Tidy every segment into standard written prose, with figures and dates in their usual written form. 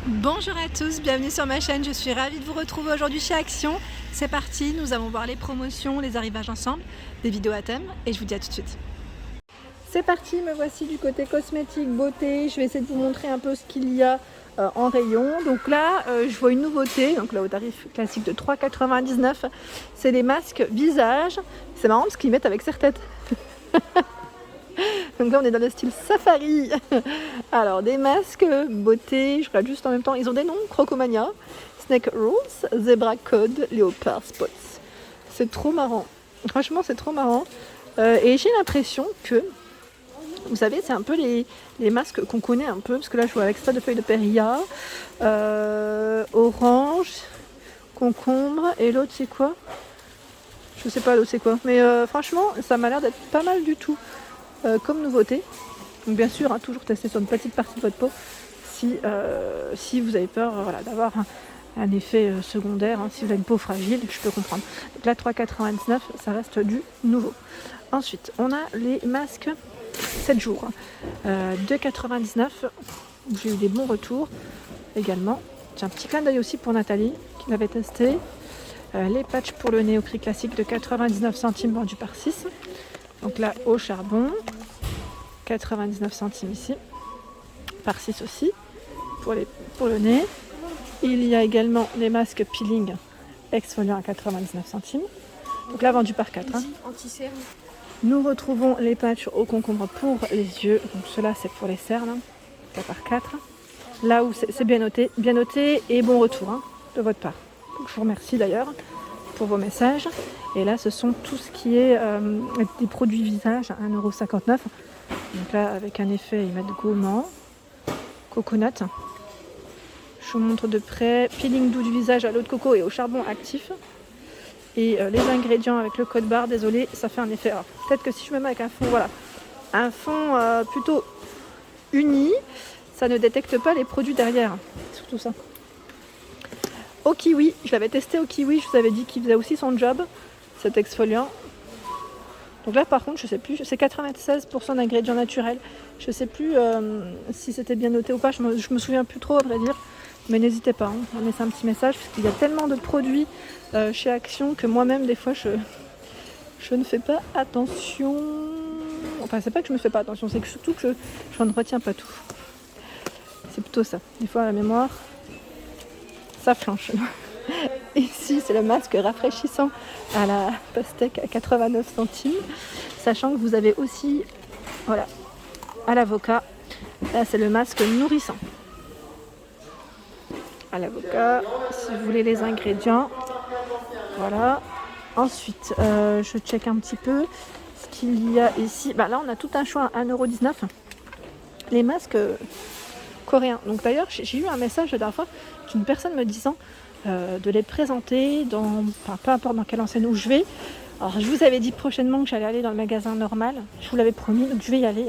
Bonjour à tous, bienvenue sur ma chaîne, je suis ravie de vous retrouver aujourd'hui chez Action. C'est parti, nous allons voir les promotions, les arrivages ensemble, des vidéos à thème et je vous dis à tout de suite. C'est parti, me voici du côté cosmétique, beauté, je vais essayer de vous montrer un peu ce qu'il y a en rayon. Donc là, je vois une nouveauté, donc là au tarif classique de 3,99 €, c'est des masques visage. C'est marrant parce qu'ils mettent avec serre-tête. Donc là on est dans le style safari. Alors des masques beauté, je regarde juste en même temps, ils ont des noms: Crocomania, Snake Rules, Zebra Code, Leopard Spots. C'est trop marrant, franchement c'est trop marrant. Et j'ai l'impression que, vous savez, c'est un peu les masques qu'on connaît un peu, parce que là je vois extrait de feuilles de Perilla, orange, concombre, et l'autre c'est quoi? Je sais pas l'autre c'est quoi, mais franchement ça m'a l'air d'être pas mal du tout. Comme nouveauté, donc bien sûr toujours tester sur une petite partie de votre peau si vous avez peur d'avoir un effet secondaire, si vous avez une peau fragile, je peux comprendre. Donc là 3,99 €, ça reste du nouveau. Ensuite on a les masques 7 jours, 2,99 €, j'ai eu des bons retours également. J'ai un petit clin d'œil aussi pour Nathalie qui l'avait testé. Les patchs pour le nez au prix classique de 99 centimes vendus par 6. Donc là au charbon, 99 centimes ici, par 6 aussi, pour le nez. Il y a également les masques peeling exfoliants à 99 centimes. Donc là vendu par 4. Nous retrouvons les patchs au concombre pour les yeux. Donc cela c'est pour les cernes, là par 4. Là où c'est bien noté et bon retour de votre part. Donc je vous remercie d'ailleurs pour vos messages. Et là ce sont tout ce qui est des produits visage à 1,59 €. Donc là avec un effet, ils mettent gourmand, coconut. Je vous montre de près, peeling doux du visage à l'eau de coco et au charbon actif. Et les ingrédients avec le code barre, désolé, ça fait un effet. Alors peut-être que si je me mets avec un fond, un fond plutôt uni, ça ne détecte pas les produits derrière. Surtout ça. Au kiwi, je l'avais testé au kiwi, je vous avais dit qu'il faisait aussi son job, cet exfoliant. Donc là par contre je sais plus, c'est 96% d'ingrédients naturels. Je sais plus si c'était bien noté ou pas, je me souviens plus trop à vrai dire. Mais n'hésitez pas à me laisser un petit message, parce qu'il y a tellement de produits chez Action que moi-même des fois je ne fais pas attention. Enfin c'est pas que je ne fais pas attention, c'est que surtout que je ne retiens pas tout. C'est plutôt ça. Des fois la mémoire, ça flanche. Ici c'est le masque rafraîchissant à la pastèque à 89 centimes. Sachant que vous avez aussi, à l'avocat, là c'est le masque nourrissant. À l'avocat, si vous voulez les ingrédients. Voilà. Ensuite, je check un petit peu ce qu'il y a ici. Là on a tout un choix à 1,19 €. Les masques coréens. Donc d'ailleurs j'ai eu un message la dernière fois d'une personne me disant de les présenter peu importe dans quelle enseigne où je vais. Alors je vous avais dit prochainement que j'allais aller dans le magasin normal, je vous l'avais promis, donc je vais y aller.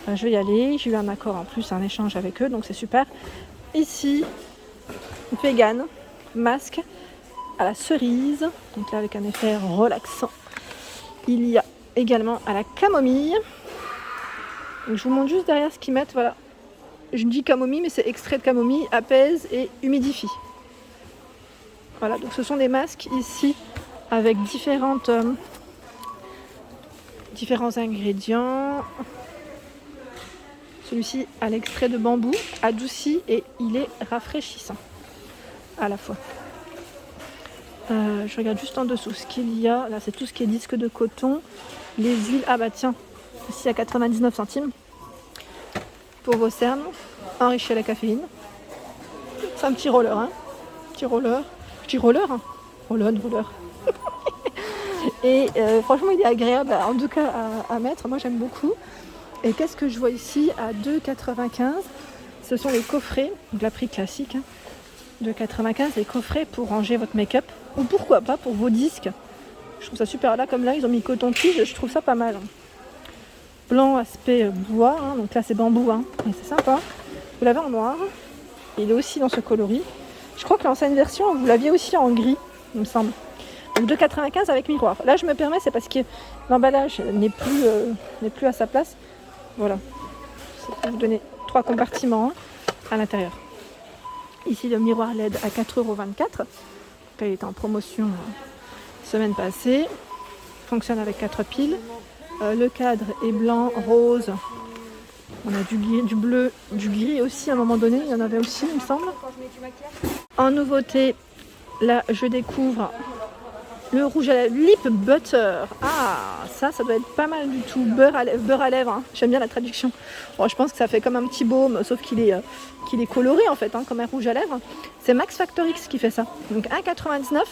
Je vais y aller, j'ai eu un accord en plus, un échange avec eux, donc c'est super. Ici, vegan, masque à la cerise, donc là avec un effet relaxant. Il y a également à la camomille. Donc, je vous montre juste derrière ce qu'ils mettent, voilà. Je dis camomille, mais c'est extrait de camomille, apaise et humidifie. Voilà, donc ce sont des masques ici avec différents ingrédients. Celui-ci a l'extrait de bambou, adouci et il est rafraîchissant à la fois. Je regarde juste en dessous ce qu'il y a. Là, c'est tout ce qui est disque de coton. Les huiles, tiens, ici à 99 centimes. Pour vos cernes, enrichi à la caféine. C'est un petit roller, roller. Et franchement, il est agréable, en tout cas à mettre. Moi, j'aime beaucoup. Et qu'est-ce que je vois ici à 2,95 €? Ce sont les coffrets, donc la prix classique. 2,95 €, les coffrets pour ranger votre make-up. Ou pourquoi pas pour vos disques. Je trouve ça super. Là, comme là, ils ont mis coton-tige, je trouve ça pas mal. Blanc aspect bois, donc là c'est bambou, et c'est sympa. Vous l'avez en noir. Il est aussi dans ce coloris. Je crois que l'ancienne version, vous l'aviez aussi en gris, il me semble. Donc 2,95 € avec miroir. Là, je me permets, c'est parce que l'emballage n'est plus à sa place. Voilà. C'est pour vous donner 3 compartiments à l'intérieur. Ici le miroir LED à 4,24 €. Il était en promotion semaine passée. Fonctionne avec 4 piles. Le cadre est blanc, rose. On a du bleu, du gris aussi à un moment donné. Il y en avait aussi, il me semble. En nouveauté, là je découvre le rouge à lèvres Lip Butter. Ah, ça doit être pas mal du tout. Beurre à lèvres. Hein. J'aime bien la traduction. Bon, je pense que ça fait comme un petit baume, sauf qu'il est coloré en fait, hein, comme un rouge à lèvres. C'est Max Factor X qui fait ça. Donc 1,99 €.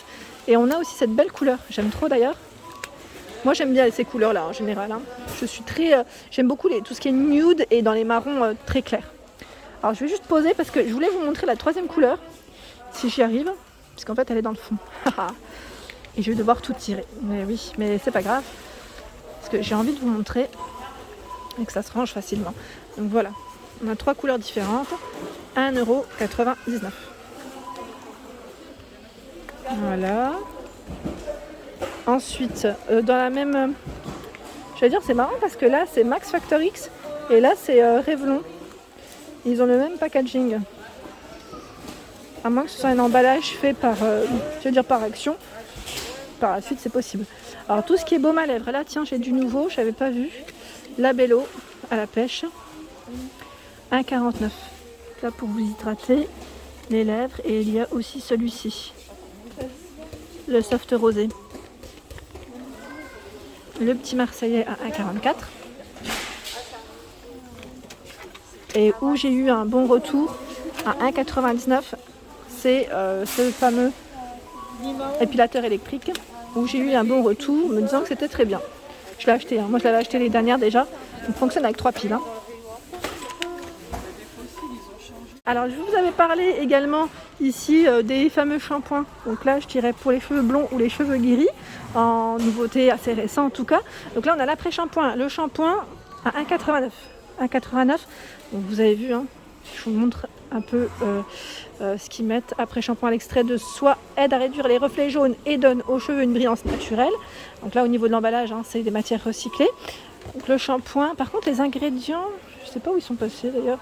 Et on a aussi cette belle couleur. J'aime trop d'ailleurs. Moi j'aime bien ces couleurs là en général. Hein. J'aime beaucoup tout ce qui est nude et dans les marrons très clairs. Alors je vais juste poser parce que je voulais vous montrer la troisième couleur. Si j'y arrive. Parce qu'en fait elle est dans le fond. Et je vais devoir tout tirer. Mais oui, mais c'est pas grave. Parce que j'ai envie de vous montrer et que ça se range facilement. Donc voilà. On a 3 couleurs différentes. 1,99 €. Voilà. Ensuite, dans la même... Je vais dire, c'est marrant parce que là, c'est Max Factor X. Et là, c'est Revlon. Ils ont le même packaging. À moins que ce soit un emballage fait par Action. Par la suite, c'est possible. Alors, tout ce qui est baume à lèvres. Là, tiens, j'ai du nouveau. Je n'avais pas vu. Labello à la pêche. 1,49 €. Là, pour vous hydrater les lèvres. Et il y a aussi celui-ci. Le soft rosé. Le petit Marseillais à 1,44 €. Et où j'ai eu un bon retour à 1,99 €, c'est ce fameux épilateur électrique où j'ai eu un bon retour me disant que c'était très bien. Je l'ai acheté, hein. Moi je l'avais acheté les dernières déjà. Il fonctionne avec 3 piles. Hein. Alors je vous avais parlé également ici des fameux shampoings. Donc là je dirais pour les cheveux blonds ou les cheveux gris, en nouveauté assez récent en tout cas. Donc là on a l'après-shampoing, le shampoing à 1,89 €. 1,89 €. Donc vous avez vu, hein, je vous montre un peu ce qu'ils mettent. Après-shampoing à l'extrait de soie aide à réduire les reflets jaunes et donne aux cheveux une brillance naturelle. Donc là au niveau de l'emballage, hein, c'est des matières recyclées. Donc le shampoing, par contre les ingrédients, je sais pas où ils sont passés d'ailleurs.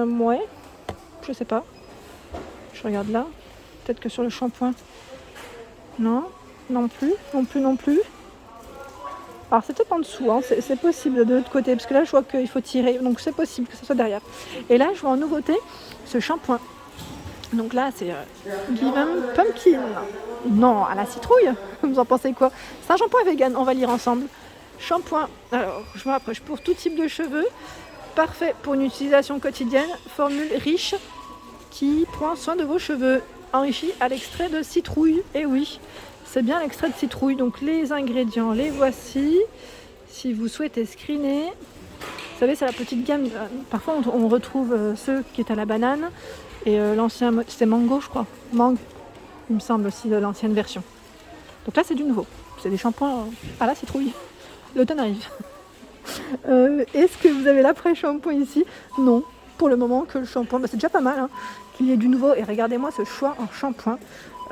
Ouais, je sais pas. Je regarde là. Peut-être que sur le shampoing. Non, non plus. Alors c'est peut-être en dessous, hein. C'est possible de l'autre côté, parce que là je vois qu'il faut tirer, donc c'est possible que ce soit derrière. Et là je vois en nouveauté ce shampoing. Donc là c'est Give 'em Pumpkin. Non, à la citrouille. Vous en pensez quoi? C'est un shampoing vegan, on va lire ensemble. Shampoing, alors je m'approche pour tout type de cheveux. Parfait pour une utilisation quotidienne, formule riche qui prend soin de vos cheveux, enrichi à l'extrait de citrouille. Et oui, c'est bien l'extrait de citrouille. Donc les ingrédients, les voici. Si vous souhaitez screener, vous savez c'est la petite gamme. Parfois on retrouve ceux qui est à la banane et l'ancien c'était mango je crois. Mangue, il me semble aussi de l'ancienne version. Donc là c'est du nouveau. C'est des shampoings à la citrouille. L'automne arrive. Est-ce que vous avez l'après-shampoing ici? Non, pour le moment que le shampoing, c'est déjà pas mal hein, qu'il y ait du nouveau. Et regardez-moi ce choix en shampoing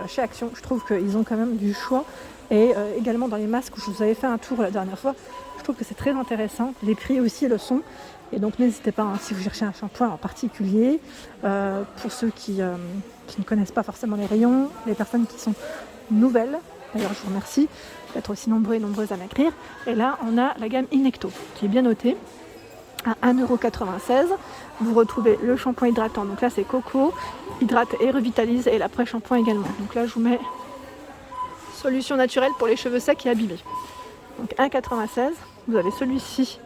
chez Action. Je trouve qu'ils ont quand même du choix. Et également dans les masques où je vous avais fait un tour la dernière fois, je trouve que c'est très intéressant. Les prix aussi le sont. Et donc n'hésitez pas hein, si vous cherchez un shampoing en particulier. Pour ceux qui ne connaissent pas forcément les rayons, les personnes qui sont nouvelles. D'ailleurs, je vous remercie d'être aussi nombreux et nombreuses à m'écrire. Et là, on a la gamme Inecto, qui est bien notée, à 1,96 €. Vous retrouvez le shampoing hydratant. Donc là, c'est coco, hydrate et revitalise. Et l'après-shampoing également. Donc là, je vous mets solution naturelle pour les cheveux secs et abîmés. Donc 1,96 €. Vous avez celui-ci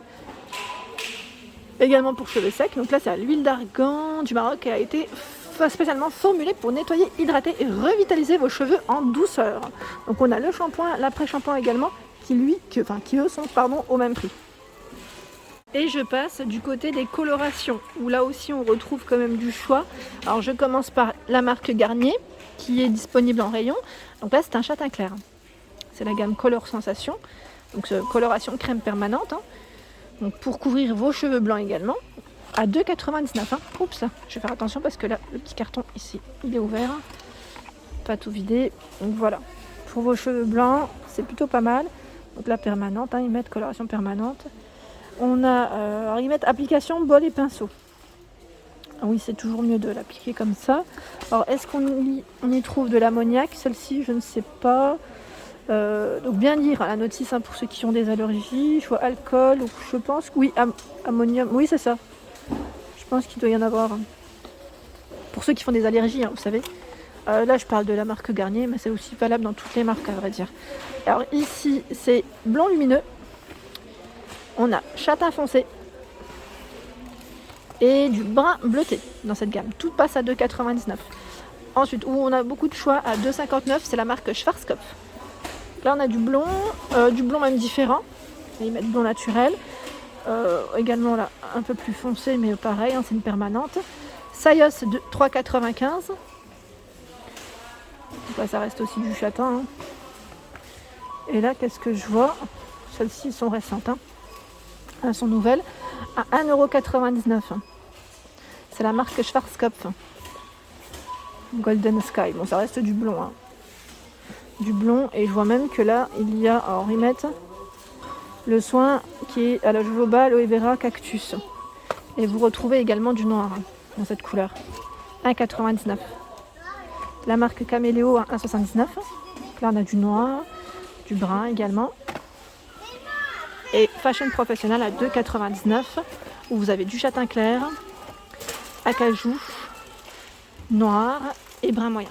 également pour cheveux secs. Donc là, c'est à l'huile d'argan du Maroc et a été spécialement formulé pour nettoyer, hydrater et revitaliser vos cheveux en douceur. Donc on a le shampoing, l'après-shampoing également, qui eux sont au même prix. Et je passe du côté des colorations, où là aussi on retrouve quand même du choix. Alors je commence par la marque Garnier, qui est disponible en rayon. Donc là c'est un châtain clair. C'est la gamme Color Sensation, donc coloration crème permanente. Hein. Donc pour couvrir vos cheveux blancs également. À 2,99 €. Hein. Oups, je vais faire attention parce que là, le petit carton ici, il est ouvert. Pas tout vidé. Donc voilà. Pour vos cheveux blancs, c'est plutôt pas mal. Donc la permanente, hein, ils mettent coloration permanente. On a, alors ils mettent application, bol et pinceau. Ah oui, c'est toujours mieux de l'appliquer comme ça. Alors, est-ce qu'on y trouve de l'ammoniac? Celle-ci, je ne sais pas. Donc bien lire la notice pour ceux qui ont des allergies. Je vois alcool, donc je pense que oui, ammonium, oui c'est ça. Je pense qu'il doit y en avoir. Pour ceux qui font des allergies, vous savez. Là je parle de la marque Garnier, mais c'est aussi valable dans toutes les marques à vrai dire. Alors ici c'est blanc lumineux. On a châtain foncé et du brun bleuté dans cette gamme. Tout passe à 2,99. Ensuite, où on a beaucoup de choix à 2,59, c'est la marque Schwarzkopf. Là on a du blond même différent. Ils mettent blond naturel. Également là un peu plus foncé mais pareil, c'est une permanente. Sayos de 3,95. Là, ça reste aussi du châtain. Et là qu'est-ce que je vois? Celles-ci sont récentes. Elles sont nouvelles. À 1,99€. C'est la marque Schwarzkopf. Golden Sky. Bon ça reste du blond. Du blond et je vois même que là il y a, alors ils mettent le soin qui est à la jojoba, aloe vera, cactus et vous retrouvez également du noir dans cette couleur. 1,99. La marque Caméléo à 1,79. Là on a du noir, du brun également et Fashion Professionnel à 2,99 où vous avez du châtain clair, acajou, noir et brun moyen.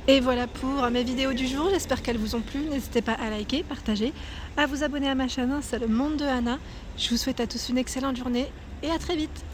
Et voilà pour mes vidéos du jour, j'espère qu'elles vous ont plu. N'hésitez pas à liker, partager, à vous abonner à ma chaîne, c'est le monde de Anna. Je vous souhaite à tous une excellente journée et à très vite.